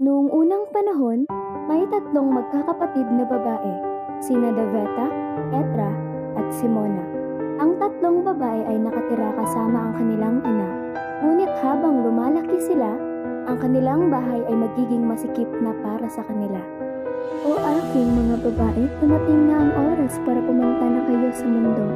Noong unang panahon, may tatlong magkakapatid na babae, sina Deveta, Petra, at Simona. Ang tatlong babae ay nakatira kasama ang kanilang ina. Ngunit habang lumalaki sila, ang kanilang bahay ay magiging masikip na para sa kanila. O aking mga babae, dumating na ang oras para pumunta na kayo sa mundo.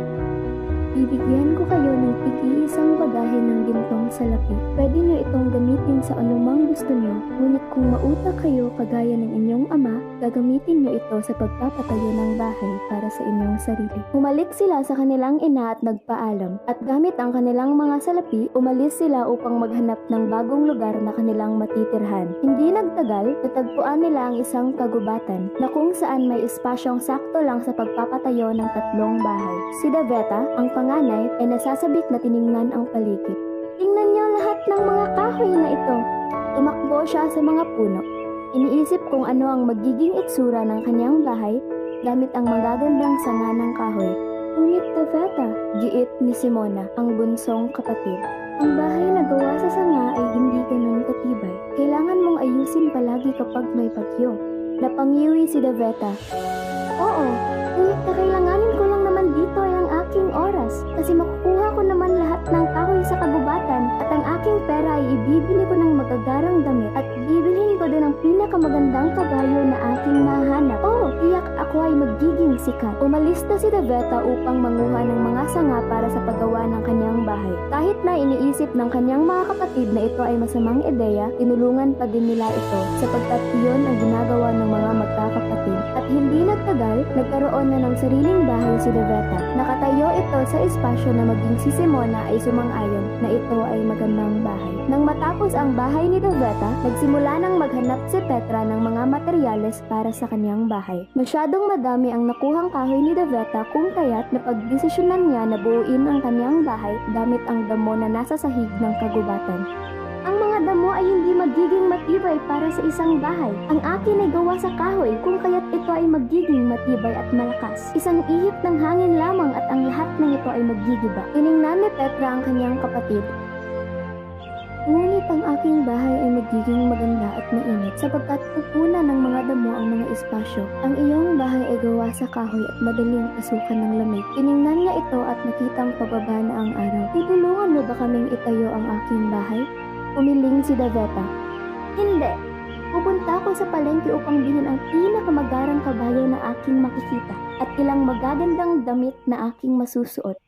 Bibigyan ko kayo ng tig-iisang bagahe ng gintong salapi. Pwede nyo itong gamitin sa anumang gusto nyo, ngunit kung mautak kayo kagaya ng inyong ama, gagamitin nyo ito sa pagpapatayo ng bahay para sa inyong sarili. Umalik sila sa kanilang ina at nagpaalam, at gamit ang kanilang mga salapi, umalis sila upang maghanap ng bagong lugar na kanilang matitirhan. Hindi nagtagal, natagpuan nila ang isang kagubatan na kung saan may espasyong sakto lang sa pagpapatayo ng tatlong bahay. Si Deveta, ang panganay, ay nasasabik na tiningnan ang paligid. Tingnan niyo lahat ng mga kahoy na ito. Tumakbo siya sa mga puno. Iniisip kung ano ang magiging itsura ng kanyang bahay gamit ang magagandang sanga ng kahoy. Ngunit Deveta, giit ni Simona, ang bunsong kapatid. Ang bahay na gawa sa sanga ay hindi ganun katibay. Kailangan mong ayusin palagi kapag may bagyo. Napangiwi si Deveta. Oo, ngunit kakailanganin ko lang naman dito ay ang aking oras kasi makukuha ko naman lahat ng kahoy sa kagubatan at ang aking pera ay ibibili ko ng magagarang damit at bibilhin ko din ang pinakamagandang kabayo na aking mahanap. Oh, tiyak ako ay magiging sikat. Umalis na si Deveta upang manguha ng mga sanga para sa paggawa ng kanyang bahay. Kahit na iniisip ng kanyang mga kapatid na ito ay masamang ideya, tinulungan pa din nila ito sapagkat iyon ang ginagawa ng mga magkakapatid. At hindi nagtagal, nagkaroon na ng sariling bahay si Deveta. Nakatayo ito sa espasyo na maging si Simona ay sumang-ayon na ito ay magandang bahay. Nang matapos ang bahay ni Deveta, nagsimula nang maghanap si Petra ng mga materyales para sa kanyang bahay. Masyadong madami ang nakuhang kahoy ni Deveta kung kaya't napagdesisyonan niya na buuin ang kanyang bahay gamit ang damo na nasa sahig ng kagubatan. Ang mga damo ay hindi magiging matibay para sa isang bahay. Ang akin ay gawa sa kahoy kung kaya't ito ay magiging matibay at malakas. Isang ihip ng hangin lamang at ang lahat ng ito ay magigiba. Tiningnan ni Petra ang kanyang kapatid. Ngunit ang aking bahay ay magiging maganda at mainit sapagkat pupunan ng mga damo ang mga espasyo. Ang iyong bahay ay gawa sa kahoy at madaling pasukan ng lamig. Tiningnan niya ito at nakitang pababa na ang araw. Tutulungan mo ba kaming itayo ang aking bahay? Umiling si Deveta. Hindi. Pupunta ako sa palengke upang bilhin ang pinakamagarang kabayo na aking makikita at ilang magagandang damit na aking masusuot.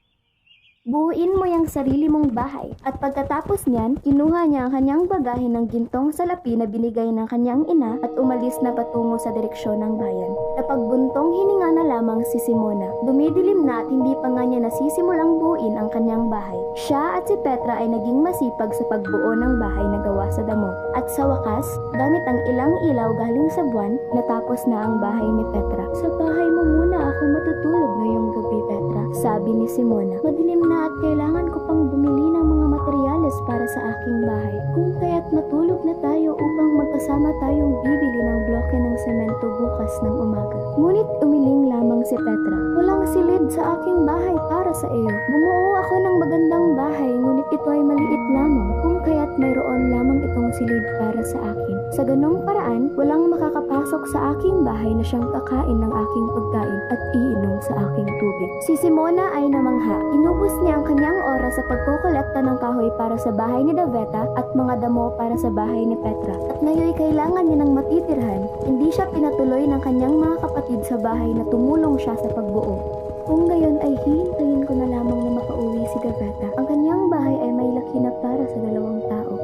Buuin mo yung sarili mong bahay. At pagkatapos niyan, kinuha niya ang kanyang bagahe ng gintong salapi na binigay ng kanyang ina at umalis na patungo sa direksyon ng bayan. Napagbuntong hininga na lamang si Simona. Dumidilim na at hindi pa nga niya nasisimulang buuin ang kanyang bahay. Siya at si Petra ay naging masipag sa pagbuo ng bahay na gawa sa damo. At sa wakas, gamit ang ilang ilaw galing sa buwan, natapos na ang bahay ni Petra. Sa bahay mo muna ako matutulog ngayong gabi, Petra, sabi ni Simona. Madilim na at kailangan ko pang bumili ng mga materyales para sa aking bahay. Kung kaya't matulog na tayo upang magkasama tayong bibili ng bloke ng semento bukas ng umaga. Ngunit umiling lamang si Petra. Walang silid sa aking bahay para sa iyo. Bumuo ako ng magandang bahay ngunit ito ay maliit lamang. Kung kaya't mayroon lamang itong silid para sa akin. Sa ganong paraan, walang makakapasok sa aking bahay na siyang kakain ng aking pagkain at iinom sa aking tubig. Si Simona ay namangha. Inubos niya ang kanyang oras sa pagkukolekta ng kahoy para sa bahay ni Deveta at mga damo para sa bahay ni Petra. At ngayon kailangan niya ng matitirhan. Hindi siya pinatuloy ng kanyang mga kapatid sa bahay na tumulong siya sa pagbuo. Kung gayon ay hihintayin ko na lamang na makauwi si Deveta. Ang kanyang bahay ay may laki na para sa 2 tao.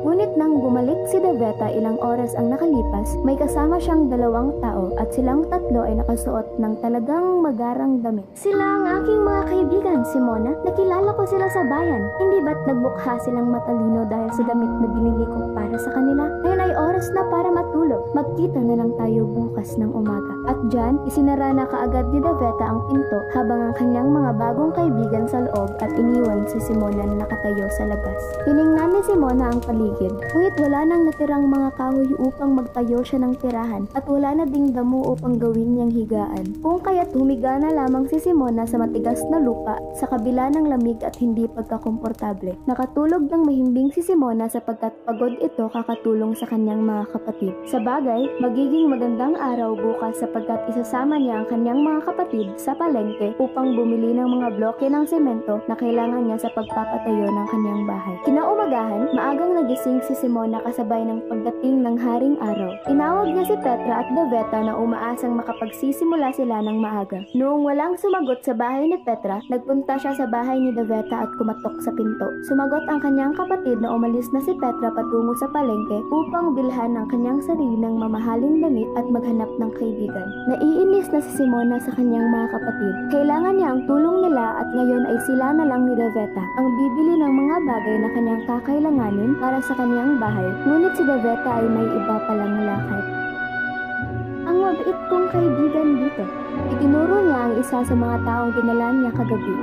Ngunit nang bumalik si Deveta ilang oras ang nakalipas, may kasama siyang 2 tao at silang tatlo ay nakasuot ng talagang magarang damit. Sila ang aking mga kaibigan, Simona. Nakilala ko sila sa bayan. Hindi ba't nagbukha silang matalino dahil sa damit na binili ko para sa kanila? Ngayon ay oras na para matulog. Magkita na lang tayo bukas ng umaga. At dyan, isinara na kaagad ni Deveta ang pinto habang ang kanyang mga bagong kaibigan sa loob at iniwan si Simona na nakatayo sa labas. Tiningnan ni Simona ang paligid. Ngunit wala nang natirang mga kahoy upang magtayo siya ng tirahan at wala na ding damo upang gawin niyang higaan. Kung kaya't humiga na lamang si Simona sa matigas na lupa sa kabila ng lamig at hindi pagkakomportable. Nakatulog ng mahimbing si Simona sapagkat pagod ito kakatulong sa kanyang mga kapatid. Sa bagay, magiging magandang araw bukas sapagkat isasama niya ang kanyang mga kapatid sa palengke upang bumili ng mga bloke ng semento na kailangan niya sa pagpapatayo ng kanyang bahay. Kinaumagahan, maagang nagising si Simona kasabay ng pagdating ng haring araw. Tinawag niya si Petra at Deveta na umaasang makapagsisimula sila ng maaga. Noong walang sumagot sa bahay ni Petra, nagpunta siya sa bahay ni Deveta at kumatok sa pinto. Sumagot ang kanyang kapatid na umalis na si Petra patungo sa palengke upang bilhan ang kanyang sarili ng mamahaling damit at maghanap ng kaibigan. Naiinis na si Simona sa kanyang mga kapatid. Kailangan niya ang tulong nila at ngayon ay sila na lang ni Deveta ang bibili ng mga bagay na kanyang kakailanganin para sa kanyang bahay. Ngunit si Deveta ay may iba palang lakad. Ang mabait kong kaibigan dito. Itinuro niya ang isa sa mga taong dinala niya kagabi.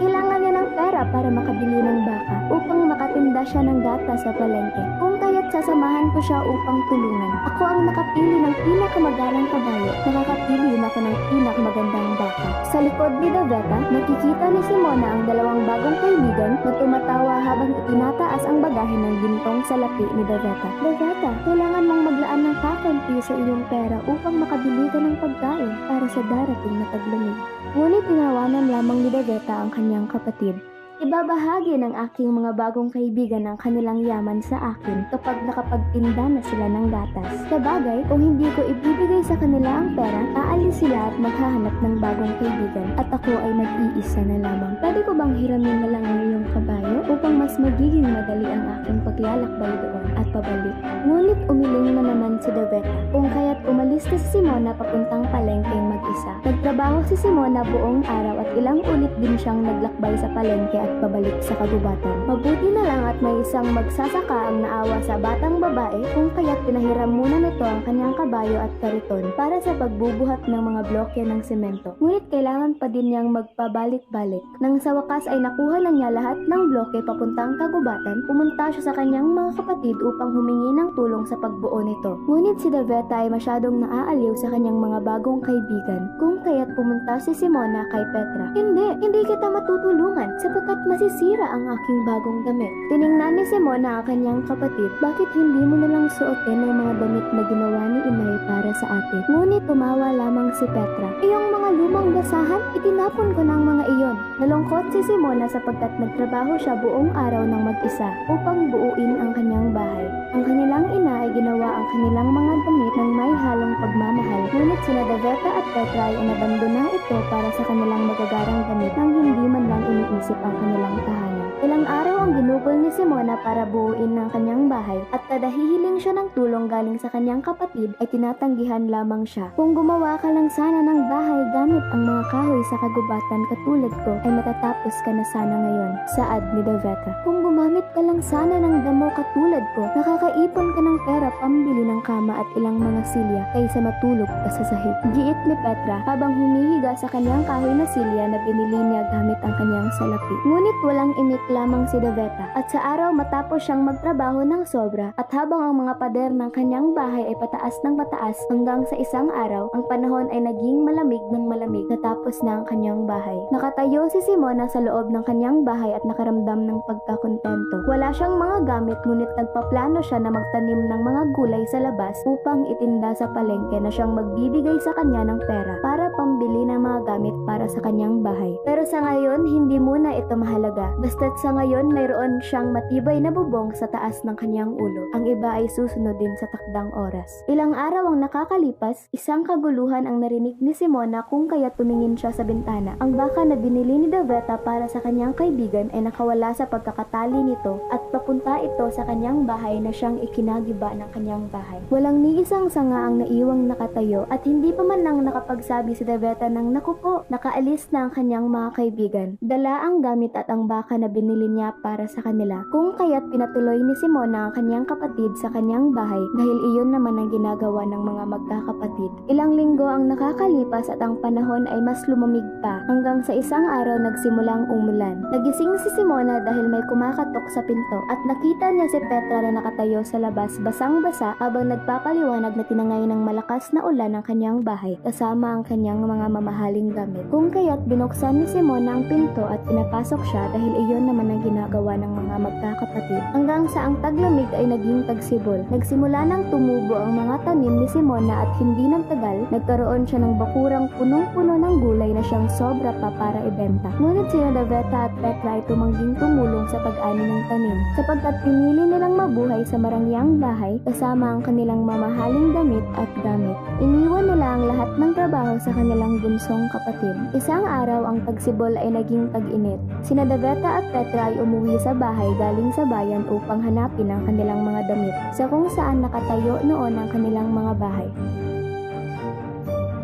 Kailangan niya ng pera para makabili ng baka upang makatinda siya ng gata sa palengke. Kung kaya't sasamahan ko siya upang tulungan. Ako ang nakapili ng pinakamagandang kabayo. Nakakapili ako ng pinakamagandang baka. Sa likod ni Deveta, nakikita ni Simona ang dalawang bagong kaibigan na tumatawa habang itinataas ang bagahe ng gintong sa lapi ni Deveta. Deveta, kailangan mong maglaan ng kakunti sa iyong pera upang makabili ka ng pagkain para sa darating na taglamig. Ngunit tinawanan lamang ni Deveta ang kanyang kapatid. Ibabahagi ng aking mga bagong kaibigan ang kanilang yaman sa akin kapag nakapagtinda na sila ng gatas. Sabagay, kung hindi ko ibibigay sa kanila ang pera, aalis sila at maghahanap ng bagong kaibigan at ako ay nag-iisa na lamang. Pwede ko bang hiramin na lang ang iyong kabayo upang mas magiging madali ang aking paglalakbay doon at pabalik? Ngunit umiling na naman si Deveta kung kaya't umalis na si Simona papuntang palengke mag-isa. Nagtrabaho si Simona buong araw at ilang ulit din siyang naglakbay sa palengke at pabalik sa kagubatan. Mabuti na lang at may isang magsasaka ang naawa sa batang babae kung kaya't pinahiram muna nito ang kanyang kabayo at kariton para sa pagbubuhat ng mga bloke ng semento. Ngunit kailangan pa din niyang magpabalik-balik. Nang sa wakas ay nakuha na niya lahat ng bloke papuntang kagubatan, pumunta siya sa kanyang mga kapatid upang humingi ng tulong sa pagbuo nito. Ngunit si Deveta ay masyadong naaaliw sa kanyang mga bagong kaibigan kung kaya't pumunta si Simona kay Petra. Hindi kita matutulungan sapagkat masisira ang aking bagong damit. Tiningnan ni Simona ang kanyang kapatid, bakit hindi mo na lang suotin ang mga damit na ginawa ni Inay para sa atin? Ngunit tumawa lamang si Petra. Iyong mga lumang basahan, itinapon ko ng mga iyon. Nalungkot si Simona sapagkat nagtrabaho siya buong araw ng mag-isa upang buuin ang kanyang bahay. Ang kanilang ina ay ginawa ang kanilang mga damit ng may halong pagmamahal. Ngunit sina Deveta at Petra ay inabandona ito para sa kanilang magagarang damit nang hindi man lang iniisip ang kanilang tahanan. Ilang araw ang ginugol ni Simona para buuin ng kanyang bahay at kada hihiling siya ng tulong galing sa kanyang kapatid ay tinatanggihan lamang siya. Kung gumawa ka lang sana ng bahay gamit ang mga kahoy sa kagubatan katulad ko ay matatapos ka na sana ngayon, saad ni Deveta. Kung gumamit ka lang sana ng damo katulad ko, nakakaipon ka ng pera pambili ng kama at ilang mga silya kaysa matulog ka sa sahig. Giit ni Petra habang humihiga sa kanyang kahoy na silya na binili niya gamit ang kanyang salapi. Ngunit walang imik lamang si Deveta at sa araw matapos siyang magtrabaho ng sobra at habang ang mga pader ng kanyang bahay ay pataas ng pataas hanggang sa isang araw, ang panahon ay naging malamig ng malamig natapos na ang kanyang bahay. Nakatayo si Simona sa loob ng kanyang bahay at nakaramdam ng pagkakontento. Wala siyang mga gamit ngunit nagpaplano siya na magtanim ng mga gulay sa labas upang itinda sa palengke na siyang magbibigay sa kanya ng pera para pambili ng mga gamit para sa kanyang bahay. Pero sa ngayon, hindi muna ito mahalaga. Basta't sa ngayon, mayroon siyang matibay na bubong sa taas ng kanyang ulo. Ang iba ay susunod din sa takdang oras. Ilang araw ang nakakalipas, isang kaguluhan ang narinig ni Simona kung kaya tumingin siya sa bintana. Ang baka na binili ni Deveta para sa kanyang kaibigan ay nakawala sa pagkakatali nito at papunta ito sa kanyang bahay na siyang ikinagiba ng kanyang bahay. Walang ni isang sanga ang naiwang nakatayo at hindi pa man lang nakapagsabi si Deveta ng naku po, nakaalis na ang kanyang mga kaibigan. Dala ang gamit at ang baka na binili binili niya para sa kanila. Kung kaya't pinatuloy ni Simona ang kanyang kapatid sa kanyang bahay dahil iyon naman ang ginagawa ng mga magkakapatid. Ilang linggo ang nakakalipas at ang panahon ay mas lumamig pa hanggang sa isang araw nagsimulang umulan. Nagising si Simona dahil may kumakatok sa pinto at nakita niya si Petra na nakatayo sa labas basang-basa habang nagpapaliwanag na tinangay ng malakas na ulan ang kanyang bahay kasama ang kanyang mga mamahaling gamit. Kung kaya't binuksan ni Simona ang pinto at pinapasok siya dahil iyon naman ang ginagawa ng mga magkakapatid. Hanggang sa ang taglamig ay naging tagsibol. Nagsimula nang tumubo ang mga tanim ni Simona at hindi nagtagal, nagkaroon siya ng bakurang punong-puno ng gulay na siyang sobra pa para ibenta. Ngunit sina Daveta at Petra ay tumangging tumulong sa pag-ani ng tanim sapagkat pinili nilang mabuhay sa marangyang bahay kasama ang kanilang mamahaling damit at gamit. Iniwan nila ang lahat ng trabaho sa kanilang bunsong kapatid. Isang araw ang tagsibol ay naging tag-init. Sina Daveta at Petra ay umuwi sa bahay galing sa bayan upang hanapin ang kanilang mga damit sa kung saan nakatayo noon ang kanilang mga bahay.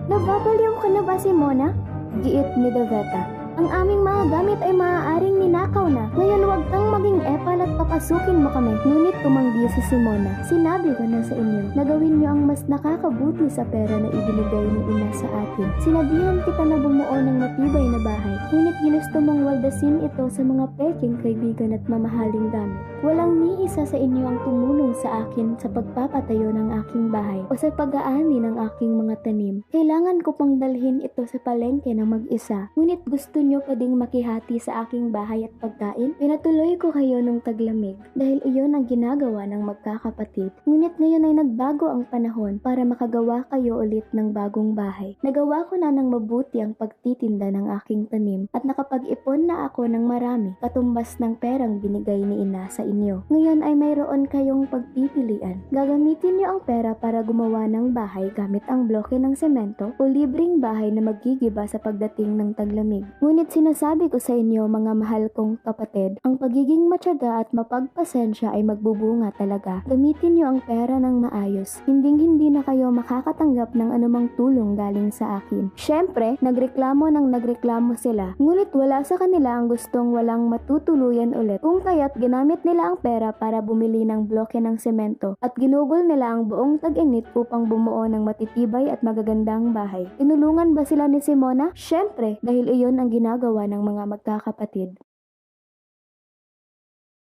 Nababaliw ka na ba, Simona? Giit ni Daveta. Ang aming mga gamit ay maaaring ninakaw na. Ngayon huwag kang maging epal at papasukin mo kami. Ngunit tumanggi si Simona. Sinabi ko na sa inyo na gawin niyo ang mas nakakabuti sa pera na ibinigay ni Ina sa atin. Sinabihan kita na bumuo ng matibay na bahay. Ngunit ginusto mong waldasin ito sa mga peking kaibigan at mamahaling gamit. Walang ni isa sa inyo ang tumulong sa akin sa pagpapatayo ng aking bahay o sa pag-aani ng aking mga tanim. Kailangan ko pang dalhin ito sa palengke ng mag-isa. Ngunit gusto niyo pa ding makihati sa aking bahay at pagkain? Pinatuloy ko kayo nung taglamig dahil iyon ang ginagawa ng magkakapatid. Ngunit ngayon ay nagbago ang panahon para makagawa kayo ulit ng bagong bahay. Nagawa ko na ng mabuti ang pagtitinda ng aking tanim at nakapag-ipon na ako ng marami katumbas ng perang binigay ni Ina sa inyo. Ngayon ay mayroon kayong pagpipilian. Gagamitin niyo ang pera para gumawa ng bahay gamit ang bloke ng semento o libreng bahay na magigiba sa pagdating ng taglamig. Ngunit sinasabi ko sa inyo mga mahal kong kapatid, ang pagiging matyaga at mapagpasensya ay magbubunga talaga. Gamitin niyo ang pera ng maayos. Hinding-hindi na kayo makakatanggap ng anumang tulong galing sa akin. Siyempre, nagreklamo sila. Ngunit wala sa kanila ang gustong walang matutuluyan ulit. Kung kaya't ginamit nila ang pera para bumili ng bloke ng semento at ginugol nila ang buong tag-init upang bumuo ng matitibay at magagandang bahay. Tinulungan ba sila ni Simona? Siyempre, dahil iyon ang ginagawa ng mga magkakapatid.